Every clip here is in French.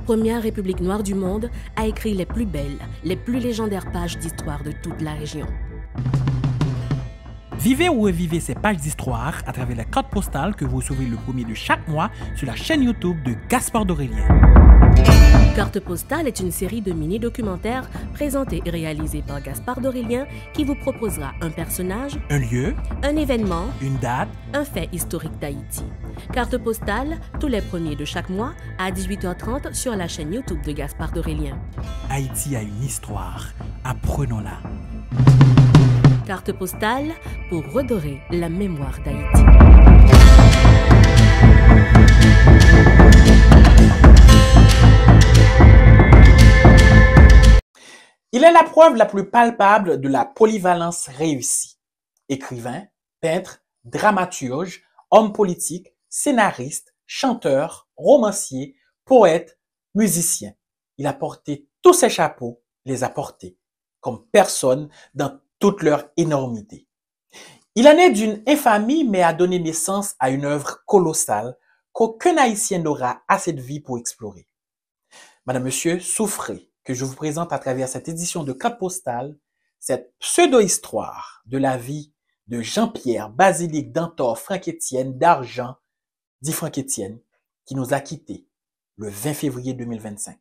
première république noire du monde, a écrit les plus belles, les plus légendaires pages d'histoire de toute la région. Vivez ou revivez ces pages d'histoire à travers les cartes postales que vous recevez le premier de chaque mois sur la chaîne YouTube de Gaspard d'Aurélien. Carte postale est une série de mini-documentaires présentés et réalisés par Gaspard d'Aurélien qui vous proposera un personnage, Un lieu, un événement, une date, un fait historique d'Haïti. Carte postale, tous les premiers de chaque mois à 18h30 sur la chaîne YouTube de Gaspard d'Aurélien. Haïti a une histoire, apprenons-la. Carte postale pour redorer la mémoire d'Haïti. Il est la preuve la plus palpable de la polyvalence réussie. Écrivain, peintre, dramaturge, homme politique, scénariste, chanteur, romancier, poète, musicien. Il a porté tous ses chapeaux, les a portés, comme personne dans toute leur énormité. Il est né d'une infamie mais a donné naissance à une œuvre colossale qu'aucun Haïtien n'aura assez de vie pour explorer. Madame, Monsieur, souffrez que je vous présente à travers cette édition de Carte postale cette pseudo-histoire de la vie de Jean-Pierre Basilique Dantor Franck-Étienne d'Argent, dit Franck-Étienne, qui nous a quittés le 20 février 2025.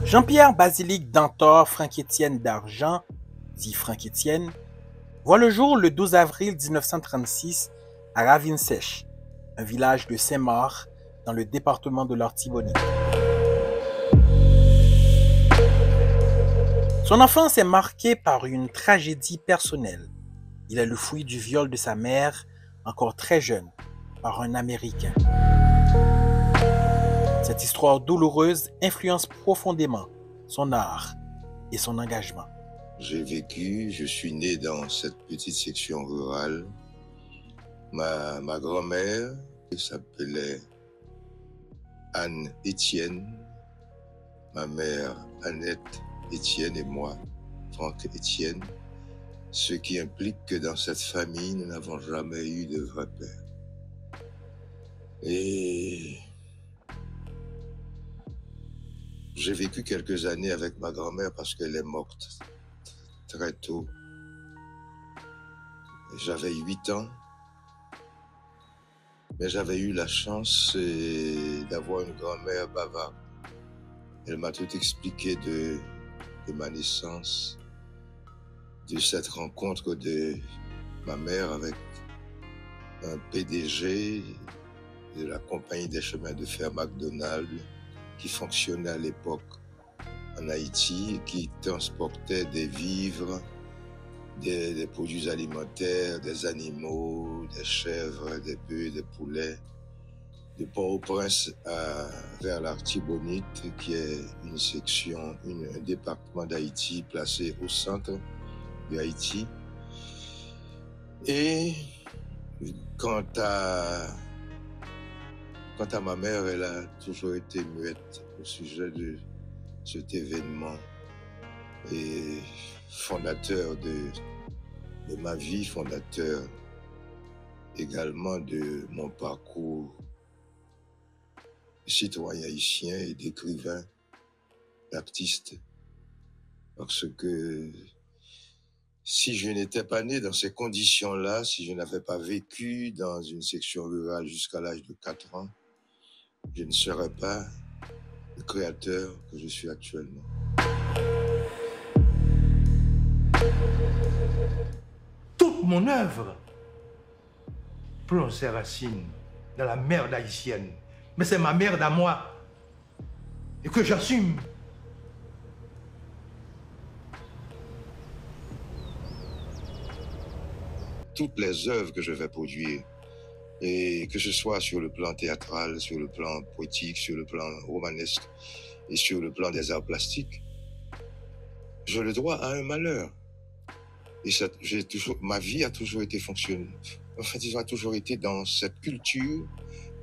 Jean-Pierre Basilique Dantor Franck-Étienne d'Argent, dit Franck-Étienne, voit le jour le 12 avril 1936 à Ravine-Sèche, un village de Saint-Maur dans le département de l'Artibonite. Son enfance est marquée par une tragédie personnelle. Il est le fruit du viol de sa mère, encore très jeune, par un Américain. Cette histoire douloureuse influence profondément son art et son engagement. Je suis né dans cette petite section rurale. Ma grand-mère s'appelait Anne Étienne, ma mère Annette Étienne et moi, Franck Étienne, ce qui implique que dans cette famille, nous n'avons jamais eu de vrai père. Et j'ai vécu quelques années avec ma grand-mère parce qu'elle est morte très tôt. J'avais 8 ans, mais j'avais eu la chance d'avoir une grand-mère bavarde. Elle m'a tout expliqué de ma naissance, de cette rencontre de ma mère avec un PDG de la compagnie des chemins de fer McDonald's, qui fonctionnait à l'époque en Haïti, qui transportait des vivres, des produits alimentaires, des animaux, des chèvres, des bœufs, des poulets, de Port-au-Prince vers l'Artibonite, qui est une section, un département d'Haïti placé au centre de Haïti. Et quant à ma mère, elle a toujours été muette au sujet de cet événement et fondateur de ma vie, fondateur également de mon parcours de citoyen haïtien et d'écrivain, d'artiste. Parce que si je n'étais pas né dans ces conditions-là, si je n'avais pas vécu dans une section rurale jusqu'à l'âge de 4 ans, je ne serais pas le créateur que je suis actuellement. Toute mon œuvre plonge ses racines dans la merde haïtienne. Mais c'est ma merde à moi. Et que j'assume. Toutes les œuvres que je vais produire, et que ce soit sur le plan théâtral, sur le plan poétique, sur le plan romanesque et sur le plan des arts plastiques, je le dois à un malheur. Et ma vie a toujours été En fait, ils ont toujours été dans cette culture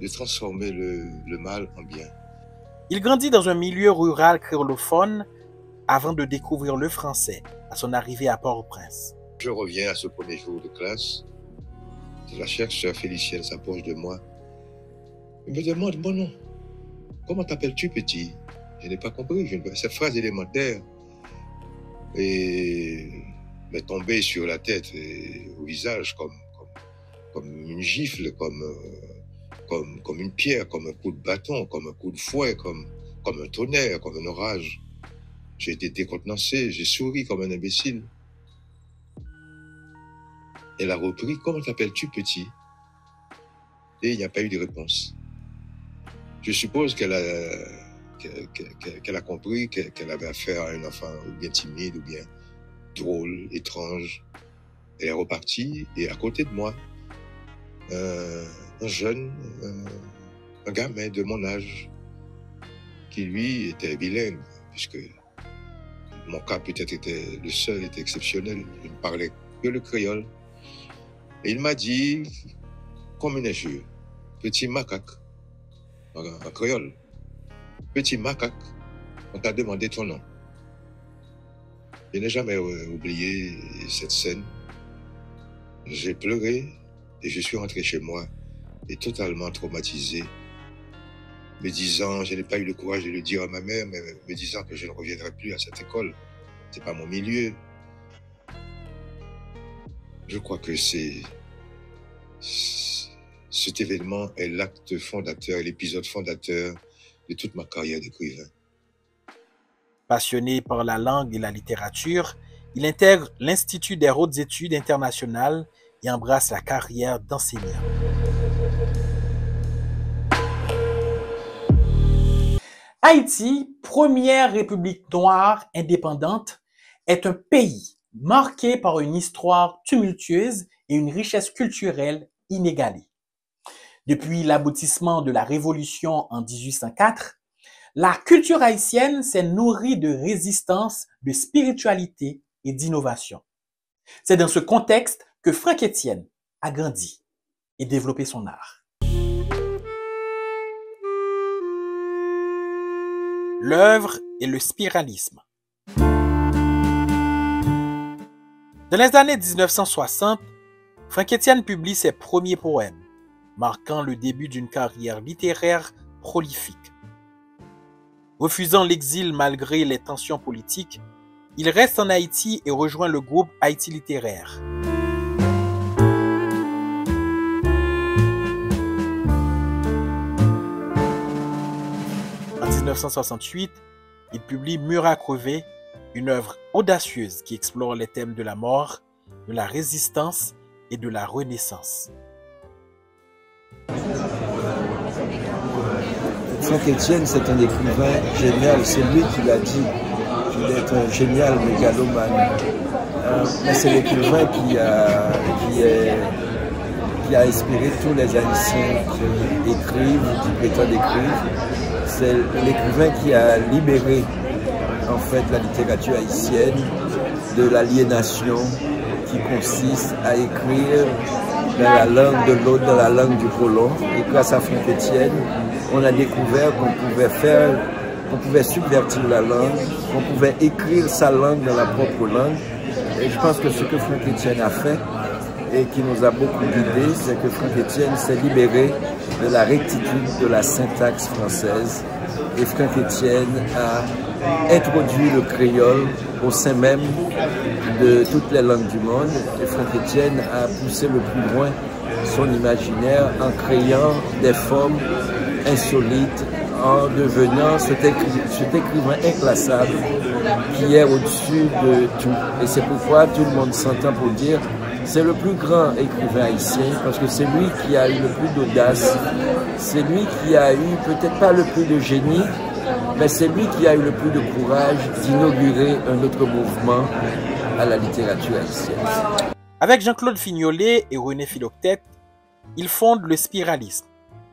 de transformer le mal en bien. Il grandit dans un milieu rural créolophone avant de découvrir le français à son arrivée à Port-au-Prince. Je reviens à ce premier jour de classe. La chère sœur Félicienne s'approche de moi. Elle me demande mon nom. Comment t'appelles-tu, petit? Je n'ai pas compris. Cette phrase élémentaire m'est tombée sur la tête et au visage comme une gifle, comme une pierre, comme un coup de bâton, comme un coup de fouet, comme un tonnerre, comme un orage. J'ai été décontenancé, j'ai souri comme un imbécile. Elle a repris, comment t'appelles-tu, petit? Et il n'y a pas eu de réponse. Je suppose qu'elle a compris qu'elle avait affaire à un enfant bien timide ou bien drôle, étrange. Elle est repartie et à côté de moi, un jeune, un gamin de mon âge, qui lui était bilingue, puisque mon cas peut-être était le seul, était exceptionnel. Il ne parlait que le créole. Et il m'a dit, comme une injure, petit macaque, en créole, petit macaque, on t'a demandé ton nom. Je n'ai jamais oublié cette scène. J'ai pleuré et je suis rentré chez moi et totalement traumatisé, me disant, je n'ai pas eu le courage de le dire à ma mère, mais me disant que je ne reviendrai plus à cette école. C'est pas mon milieu. Je crois que cet événement est l'acte fondateur, l'épisode fondateur de toute ma carrière d'écrivain. Passionné par la langue et la littérature, il intègre l'Institut des hautes études internationales et embrasse la carrière d'enseignant. Haïti, première république noire indépendante, est un pays marqué par une histoire tumultueuse et une richesse culturelle inégalée. Depuis l'aboutissement de la Révolution en 1804, la culture haïtienne s'est nourrie de résistance, de spiritualité et d'innovation. C'est dans ce contexte que Franck Etienne a grandi et développé son art. L'œuvre est le spiralisme. Dans les années 1960, Franck Etienne publie ses premiers poèmes, marquant le début d'une carrière littéraire prolifique. Refusant l'exil malgré les tensions politiques, il reste en Haïti et rejoint le groupe Haïti littéraire. En 1968, il publie Mur à crever, une œuvre audacieuse qui explore les thèmes de la mort, de la résistance et de la renaissance. Franck Etienne, c'est un écrivain génial, c'est lui qui l'a dit, qu'il est un génial mégalomane. Mais c'est l'écrivain qui a inspiré tous les Haïtiens qui écrivent, qui prétendent écrire. C'est l'écrivain qui a libéré en fait la littérature haïtienne de l'aliénation qui consiste à écrire dans la langue de l'autre, dans la langue du colon. Et grâce à Franck Etienne, on a découvert qu'on pouvait subvertir la langue, qu'on pouvait écrire sa langue dans la propre langue. Et je pense que ce que Franck Etienne a fait et qui nous a beaucoup guidés, c'est que Franck Etienne s'est libéré de la rectitude de la syntaxe française. Et Franck Etienne a introduit le créole au sein même de toutes les langues du monde. Et Franck Etienne a poussé le plus loin son imaginaire en créant des formes insolites, en devenant cet écrivain inclassable qui est au-dessus de tout. Et c'est pourquoi tout le monde s'entend pour dire c'est le plus grand écrivain haïtien parce que c'est lui qui a eu le plus d'audace, c'est lui qui a eu peut-être pas le plus de génie, mais c'est lui qui a eu le plus de courage d'inaugurer un autre mouvement à la littérature haïtienne. Avec Jean-Claude Fignolet et René Philoctète, il fonde le spiralisme,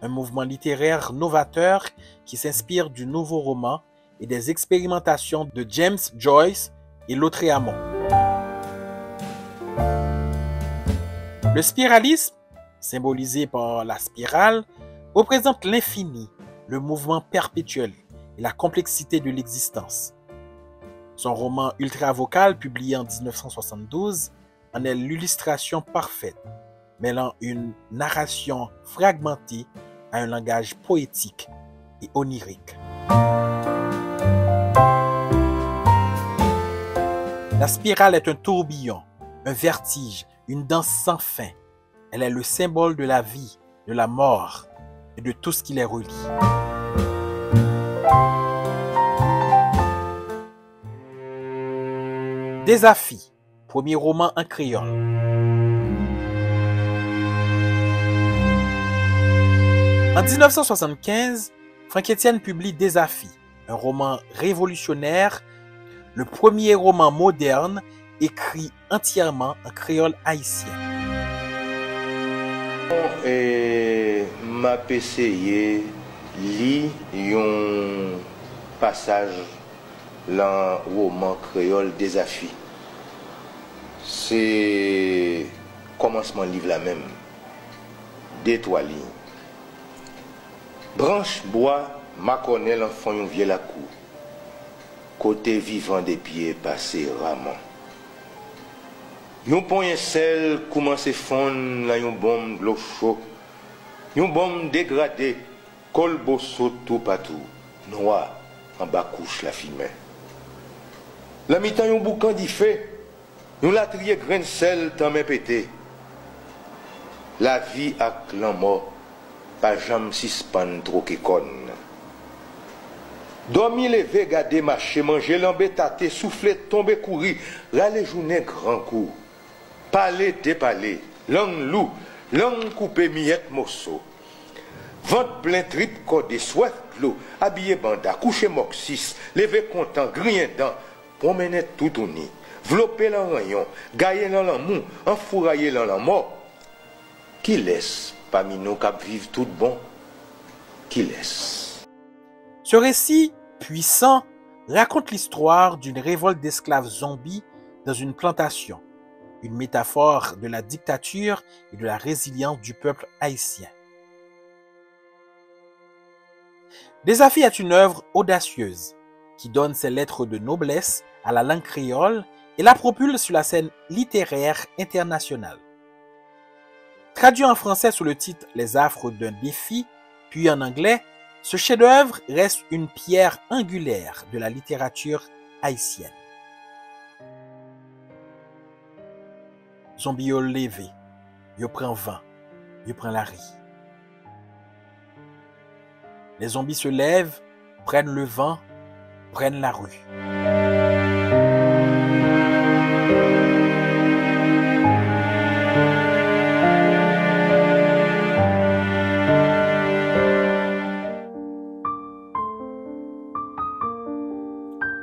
un mouvement littéraire novateur qui s'inspire du nouveau roman et des expérimentations de James Joyce et Lautréamont. Le spiralisme symbolisé par la spirale, représente l'infini, le mouvement perpétuel et la complexité de l'existence. Son roman Ultravocal, publié en 1972, en est l'illustration parfaite, mêlant une narration fragmentée à un langage poétique et onirique. La spirale est un tourbillon, un vertige, une danse sans fin. Elle est le symbole de la vie, de la mort et de tout ce qui les relie. Désafi, premier roman en créole. En 1975, Franck Etienne publie Désafi, un roman révolutionnaire, le premier roman moderne écrit entièrement en créole haïtien. M'a essayé lire un passage dans le roman créole Désafi. C'est commencement livre la même. Des trois lignes. Branche bois, ma connaît l'enfant yon vieux la cour. Côté vivant des pieds passé ramant. Yon point sel commence fondre dans yon bombe l'eau chaud. Yon bombe dégradé, colbo saut tout partout. Noir, en bas couche la fumée. La mi-temps yon boucan d'y fait. Yon la trié grain de sel dans mes pétés. La vie a clan mort. Pas jamais suspend trop que conne. Dormi levé, garder marcher, manger l'embêtaté, souffler, tomber, courir, râler journée grand coup. Parler, déparler, langue loup, langue coupée, miette, morceau. Ventre plein trip, cordé, soif l'eau, habillé banda, couché moxis, levé content, grien dent, promener tout au nid, vlopé dans le rayon, gaillé dans le mou, enfouraillé dans la mort. Qui laisse parmi nous qui vivent tout bon? Qui laisse? Ce récit puissant raconte l'histoire d'une révolte d'esclaves zombies dans une plantation, une métaphore de la dictature et de la résilience du peuple haïtien. Désafi est une œuvre audacieuse qui donne ses lettres de noblesse à la langue créole et la propulse sur la scène littéraire internationale. Traduit en français sous le titre Les affres d'un défi, puis en anglais, ce chef-d'œuvre reste une pierre angulaire de la littérature haïtienne. Zombie yo levé, yo prend vent, yo prend la rie. Les zombies se lèvent, prennent le vent, prennent la rue.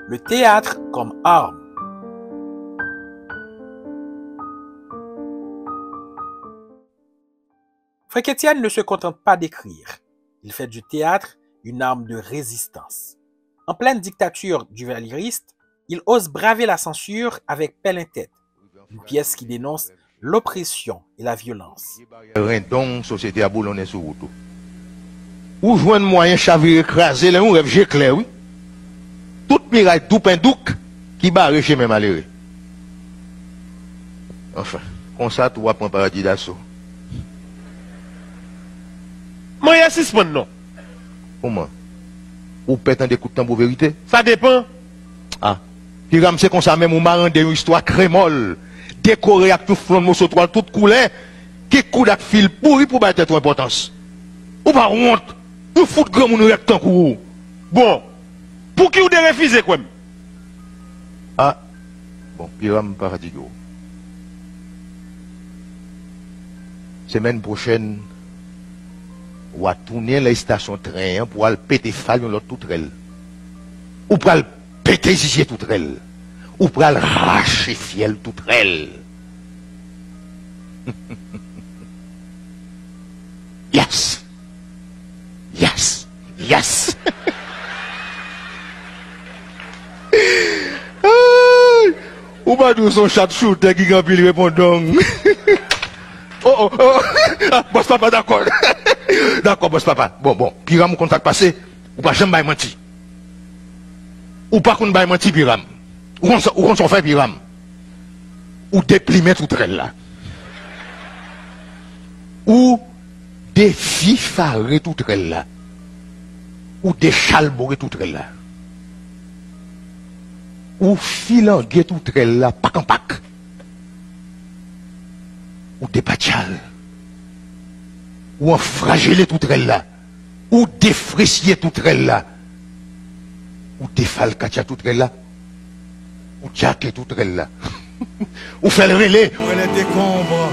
Le théâtre comme arme. Franck Etienne ne se contente pas d'écrire. Il fait du théâtre une arme de résistance. En pleine dictature du valériste, il ose braver la censure avec Pelle en tête, une pièce qui dénonce l'oppression et la violence. Donc, société à boulonner sur route. Ou joindre moyen chavir écrasé, là, on rêve j'éclaire, oui. Toute miraille, tout pindouk, qui barre chez mes malheureux. Enfin, comme ça, tu vas prendre paradis d'assaut. Moi, il y a 6 points, non. Comment? Ou pète un des coups de temps pour vérité? Ça dépend. Ah. Puis comme c'est comme ça même, ou m'a rendu une histoire crémole, décorée avec tout front de morceau toile, toute couleur, qui coup d'ak fil pourri pour battre ton importance. Ou pas honte, ou foutre grand moun rectan kou. Bon. Pour qui vous devez refuser, quoi? Ah. Bon, Piram Paradigo. Semaine prochaine, ou à tourner les stations train pour aller péter fall l'autre tout trel. Ou pour aller péter zizier tout trel. Ou pour aller racher fiel tout trel. Yes. Yes. Yes. Ou pas d'où son chat shooter qui gagne le répondant. Oh oh oh. Boss papa, d'accord. D'accord, boss papa. Bon, Piram, contact passé, ou pas jamais menti. Ou pas qu'on baille menti, Piram. Ou qu'on s'en fait, Piram. Ou déplimer tout trelle là. Ou défifarer tout trelle là. Ou déchalborer tout trelle là. Ou filanguer tout trelle là, pack en pack. Ou dépatchal. Ou en fragiler tout trelle là. Ou défraicier tout trelle là. Ou défalcatia tout trelle là. Ou tchaquer tout trelle là. Ou faire le relais. Où les décombres,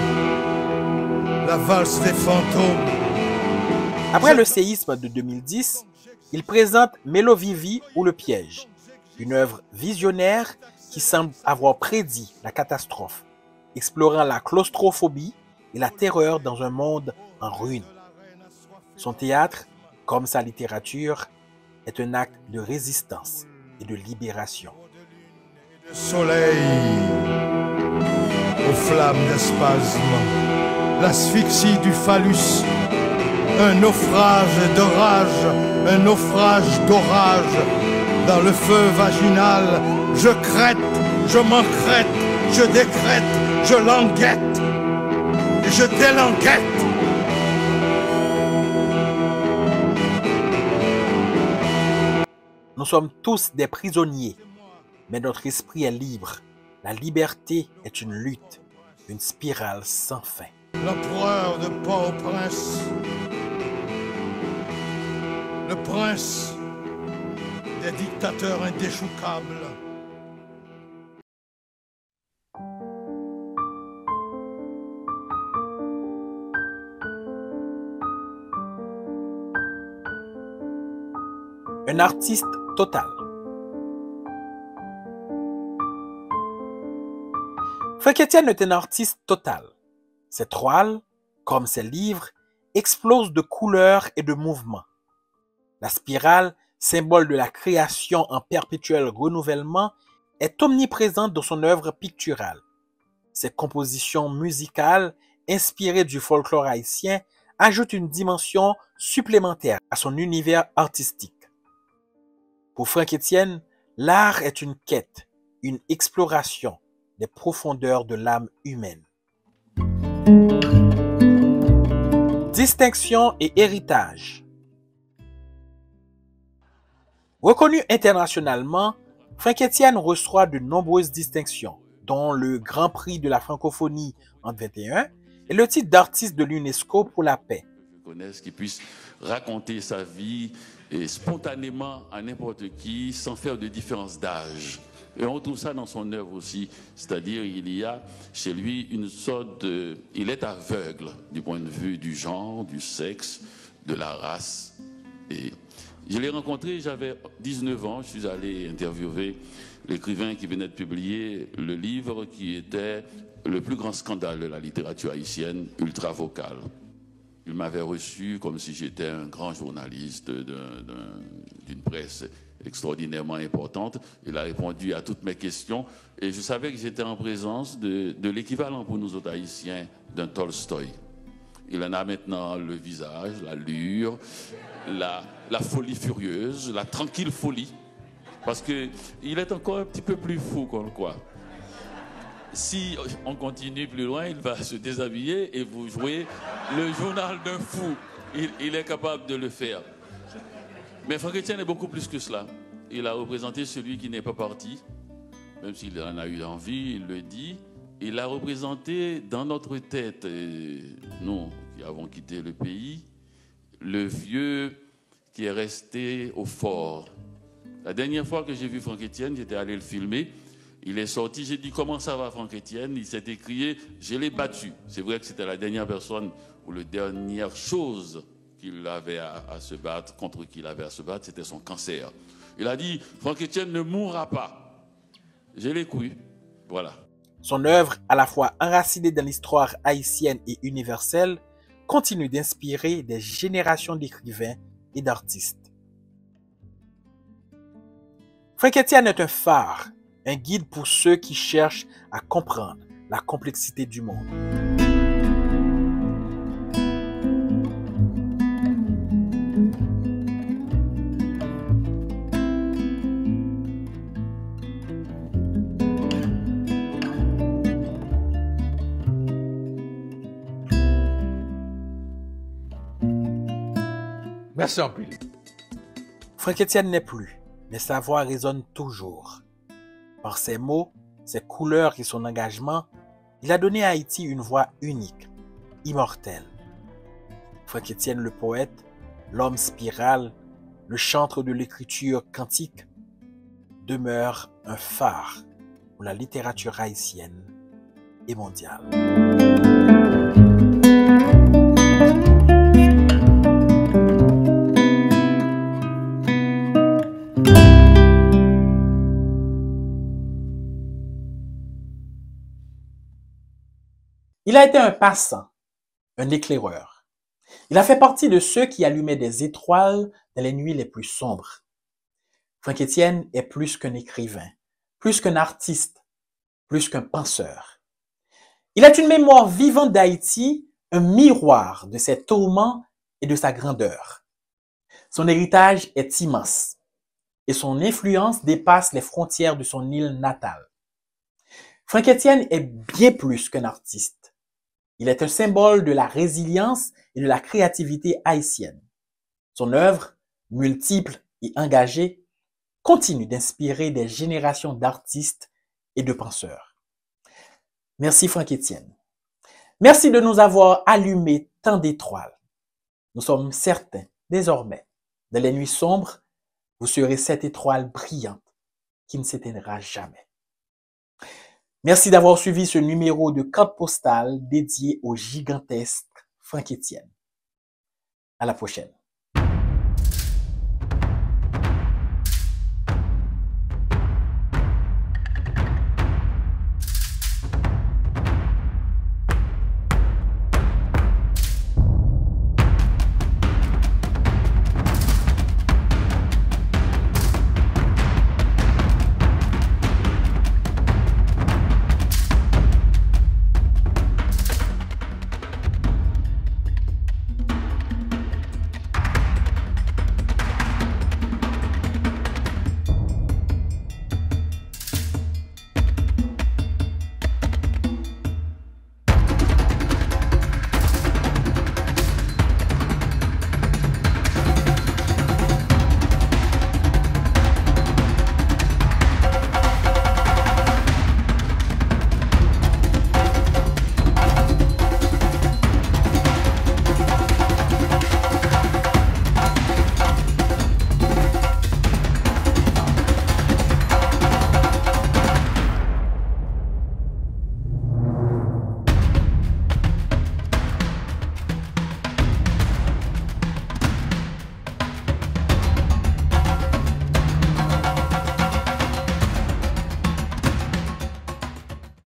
la valse des fantômes. Après le séisme de 2010, il présente Mélovivi ou le piège, une œuvre visionnaire qui semble avoir prédit la catastrophe, explorant la claustrophobie et la terreur dans un monde en ruine. Son théâtre, comme sa littérature, est un acte de résistance et de libération. Le soleil aux flammes d'espasme, l'asphyxie du phallus, un naufrage de rage, un naufrage d'orage, dans le feu vaginal, je crête, je m'encrête, je décrète, je languette, et je délanguette. Nous sommes tous des prisonniers, mais notre esprit est libre. La liberté est une lutte, une spirale sans fin. L'empereur de Port-au-Prince, le prince des dictateurs indéchoucables. Un artiste total. Franck Etienne est un artiste total. Ses toiles, comme ses livres, explosent de couleurs et de mouvements. La spirale, symbole de la création en perpétuel renouvellement, est omniprésente dans son œuvre picturale. Ses compositions musicales, inspirées du folklore haïtien, ajoutent une dimension supplémentaire à son univers artistique. Pour Franck Etienne, l'art est une quête, une exploration des profondeurs de l'âme humaine. Distinction et héritage. Reconnu internationalement, Franck Etienne reçoit de nombreuses distinctions, dont le Grand Prix de la francophonie en 2021 et le titre d'artiste de l'UNESCO pour la paix. Qui puisse raconter sa vie et spontanément à n'importe qui, sans faire de différence d'âge. Et on trouve ça dans son œuvre aussi, c'est-à-dire il y a chez lui une sorte de... Il est aveugle du point de vue du genre, du sexe, de la race. Et je l'ai rencontré, j'avais 19 ans, je suis allé interviewer l'écrivain qui venait de publier le livre qui était le plus grand scandale de la littérature haïtienne, Ultra Vocal. Il m'avait reçu comme si j'étais un grand journaliste d'une presse extraordinairement importante. Il a répondu à toutes mes questions et je savais que j'étais en présence de l'équivalent pour nous autres Haïtiens d'un Tolstoï. Il en a maintenant le visage, l'allure, la folie furieuse, la tranquille folie, parce qu'il est encore un petit peu plus fou qu'on le croit. Si on continue plus loin, il va se déshabiller et vous jouez le journal d'un fou. Il est capable de le faire. Mais Franck Etienne est beaucoup plus que cela. Il a représenté celui qui n'est pas parti, même s'il en a eu envie, il le dit. Il a représenté dans notre tête, nous qui avons quitté le pays, le vieux qui est resté au fort. La dernière fois que j'ai vu Franck Etienne, j'étais allé le filmer. Il est sorti, j'ai dit « Comment ça va Franck Etienne ?» Il s'est écrié « Je l'ai battu ». C'est vrai que c'était la dernière personne ou la dernière chose qu'il avait à se battre, contre qui il avait à se battre, c'était son cancer. Il a dit « Franck Etienne ne mourra pas ». Je l'ai cru, voilà. Son œuvre, à la fois enracinée dans l'histoire haïtienne et universelle, continue d'inspirer des générations d'écrivains et d'artistes. Franck Etienne est un phare, un guide pour ceux qui cherchent à comprendre la complexité du monde. Merci en pile. Franck Etienne n'est plus, mais sa voix résonne toujours. Par ses mots, ses couleurs et son engagement, il a donné à Haïti une voix unique, immortelle. Franck Etienne le poète, l'homme spirale, le chantre de l'écriture quantique, demeure un phare pour la littérature haïtienne et mondiale. Il a été un passant, un éclaireur. Il a fait partie de ceux qui allumaient des étoiles dans les nuits les plus sombres. Franck Etienne est plus qu'un écrivain, plus qu'un artiste, plus qu'un penseur. Il est une mémoire vivante d'Haïti, un miroir de ses tourments et de sa grandeur. Son héritage est immense et son influence dépasse les frontières de son île natale. Franck Etienne est bien plus qu'un artiste. Il est un symbole de la résilience et de la créativité haïtienne. Son œuvre, multiple et engagée, continue d'inspirer des générations d'artistes et de penseurs. Merci Franck Etienne. Merci de nous avoir allumé tant d'étoiles. Nous sommes certains, désormais, dans les nuits sombres, vous serez cette étoile brillante qui ne s'éteindra jamais. Merci d'avoir suivi ce numéro de Carte Postale dédié au gigantesque Franck Etienne. À la prochaine.